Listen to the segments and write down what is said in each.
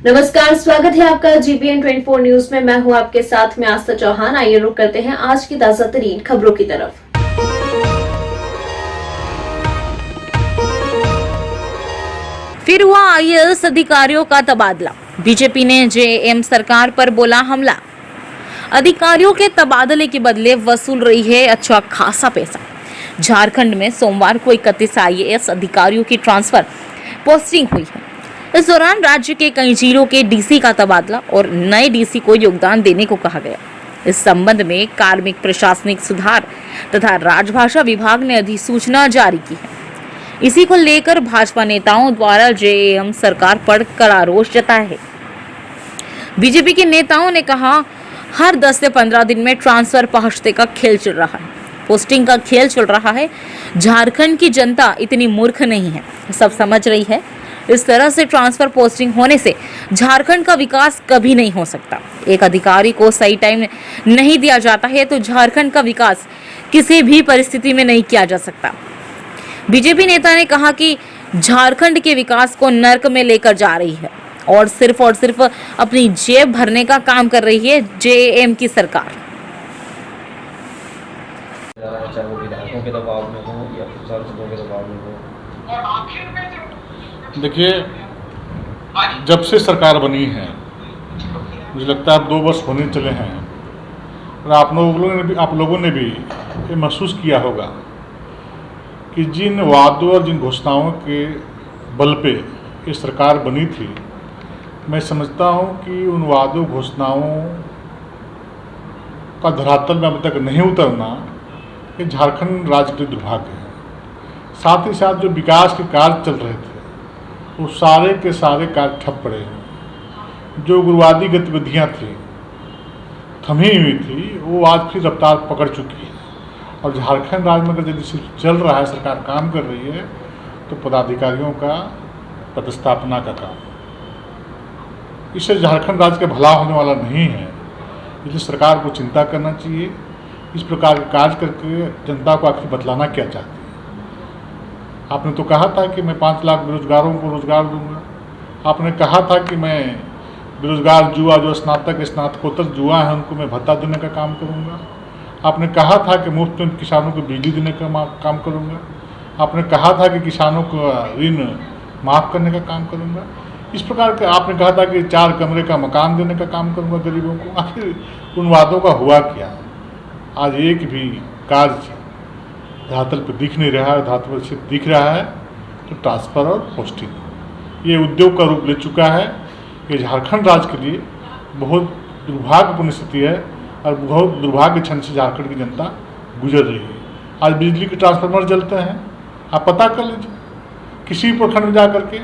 नमस्कार, स्वागत है आपका GPN 24 न्यूज में। मैं हूं आपके साथ में आस्था चौहान। आइए रुक करते हैं आज की ताजा तरीन खबरों की तरफ। फिर हुआ IAS अधिकारियों का तबादला। बीजेपी ने JM सरकार पर बोला हमला। अधिकारियों के तबादले के बदले वसूल रही है अच्छा खासा पैसा। झारखंड में सोमवार को 31 IAS अधिकारियों की ट्रांसफर पोस्टिंग हुई है। इस दौरान राज्य के कई जिलों के DC का तबादला और नए DC को योगदान देने को कहा गया। इस संबंध में कार्मिक प्रशासनिक सुधार तथा राजभाषा विभाग ने अधिसूचना जारी की है। इसी को लेकर भाजपा नेताओं द्वारा JM सरकार पर कड़ा रोष जताया है। बीजेपी के नेताओं ने कहा, हर 10 से 15 दिन में ट्रांसफर पहुंचने का खेल चल रहा है, पोस्टिंग का खेल चल रहा है। झारखंड की जनता इतनी मूर्ख नहीं है, सब समझ रही है। इस तरह से ट्रांसफर पोस्टिंग होने से झारखंड का विकास कभी नहीं हो सकता। एक अधिकारी को सही टाइम नहीं दिया जाता है तो झारखंड का विकास किसी भी परिस्थिति में नहीं किया जा सकता। बीजेपी नेता ने कहा कि झारखंड के विकास को नर्क में लेकर जा रही है और सिर्फ अपनी जेब भरने का काम कर रही है JM की सरकार। चाहे वो विधायकों के दबाव में हो या फिर सांसदों के दबाव में हो। देखिए, जब से सरकार बनी है मुझे लगता है 2 वर्ष होने चले हैं और आप लोगों ने भी ये महसूस किया होगा कि जिन वादों और जिन घोषणाओं के बल पे ये सरकार बनी थी, मैं समझता हूँ कि उन वादों घोषणाओं का धरातल में अभी तक नहीं उतरना ये झारखंड राज्य के दुर्भाग्य है। साथ ही साथ जो विकास के कार्य चल रहे थे वो सारे के सारे कार्य ठप पड़े हैं। जो उग्रवादी गतिविधियाँ थी, थमी हुई थी, वो आज फिर रफ्तार पकड़ चुकी है और झारखंड राज्य में अगर यदि सिर्फ चल रहा है, सरकार काम कर रही है, तो पदाधिकारियों का पदस्थापना का काम, इससे झारखंड राज्य का भला होने वाला नहीं है। इसलिए सरकार को चिंता करना चाहिए। इस प्रकार के कार्य करके जनता को आखिर बतलाना क्या चाहती है। आपने तो कहा था कि मैं 5 लाख बेरोजगारों को रोजगार दूंगा। आपने कहा था कि मैं बेरोजगार जुआ जो स्नातकोत्तर जुआ है उनको मैं भत्ता देने का काम करूंगा। आपने कहा था कि मुफ्त में किसानों को बिजली देने का काम करूंगा। आपने कहा था कि किसानों को ऋण माफ़ करने का काम करूंगा। इस प्रकार के आपने कहा था कि 4 कमरे का मकान देने का काम करूंगा गरीबों को। आखिर उन वादों का हुआ क्या? आज एक भी कार्य धरातल पर दिख नहीं रहा है। धरातल पर सिर्फ दिख रहा है तो ट्रांसफ़र और पोस्टिंग। ये उद्योग का रूप ले चुका है। ये झारखंड राज्य के लिए बहुत दुर्भाग्यपूर्ण स्थिति है और बहुत दुर्भाग्य क्षण से झारखंड की जनता गुजर रही है। आज बिजली के ट्रांसफार्मर जलते हैं, आप पता कर लीजिए। किसी प्रखंड में जा करके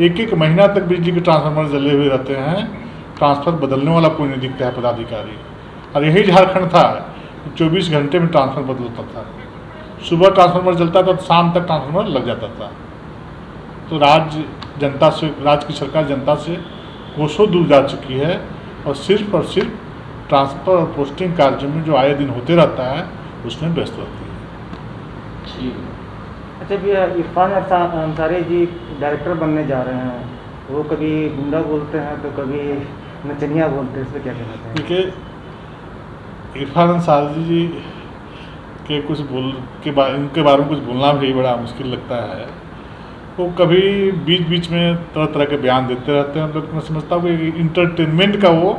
1-1 महीना तक बिजली के ट्रांसफार्मर जले हुए रहते हैं। ट्रांसफ़र बदलने वाला कोई नहीं दिखता है पदाधिकारी। और यही झारखंड था, 24 घंटे में ट्रांसफर बदलता था। सुबह ट्रांसफार्मर जलता था तो शाम तक ट्रांसफार्मर लग जाता था। तो राज्य की सरकार जनता से कोसों दूर जा चुकी है और सिर्फ ट्रांसफ़र और पोस्टिंग कार्य में जो आए दिन होते रहता है उसमें व्यस्त रहती है। अच्छा भैया, इरफान अंसारी जी डायरेक्टर बनने जा रहे हैं। वो कभी गुंडा बोलते हैं तो कभी नचनिया बोलते हैं, इस पर क्या कहना चाहेंगे? देखिए, इरफान अंसारी जी के उनके बारे में कुछ बोलना भी बड़ा मुश्किल लगता है। वो कभी बीच में तरह के बयान देते रहते हैं। मैं समझता हूँ कि इंटरटेनमेंट का वो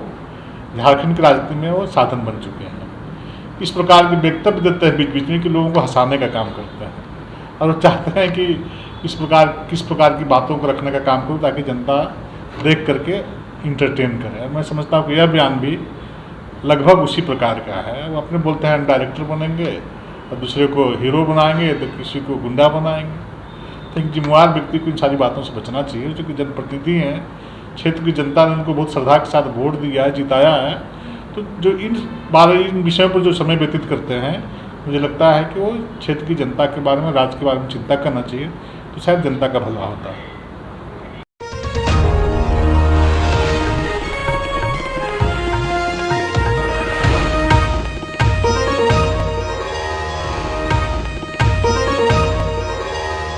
झारखंड की राजनीति में वो साधन बन चुके हैं। इस प्रकार के वक्तव्य देते हैं बीच में कि लोगों को हंसाने का काम करते हैं और वो चाहते हैं कि किस प्रकार की बातों को रखने का काम करूँ ताकि जनता देख करके इंटरटेन करे। मैं समझता हूँ कि यह बयान भी लगभग उसी प्रकार का है। वो अपने बोलते हैं हम डायरेक्टर बनेंगे और दूसरे को हीरो बनाएंगे तो किसी को गुंडा बनाएंगे। तो एक जिम्मेवार व्यक्ति को इन सारी बातों से बचना चाहिए। जो कि जनप्रतिनिधि हैं, क्षेत्र की जनता ने उनको बहुत श्रद्धा के साथ वोट दिया है, जिताया है। तो जो इन विषयों पर जो समय व्यतीत करते हैं, मुझे लगता है कि वो क्षेत्र की जनता के बारे में, राज्य के बारे में चिंता करना चाहिए, तो शायद जनता का भला होता है।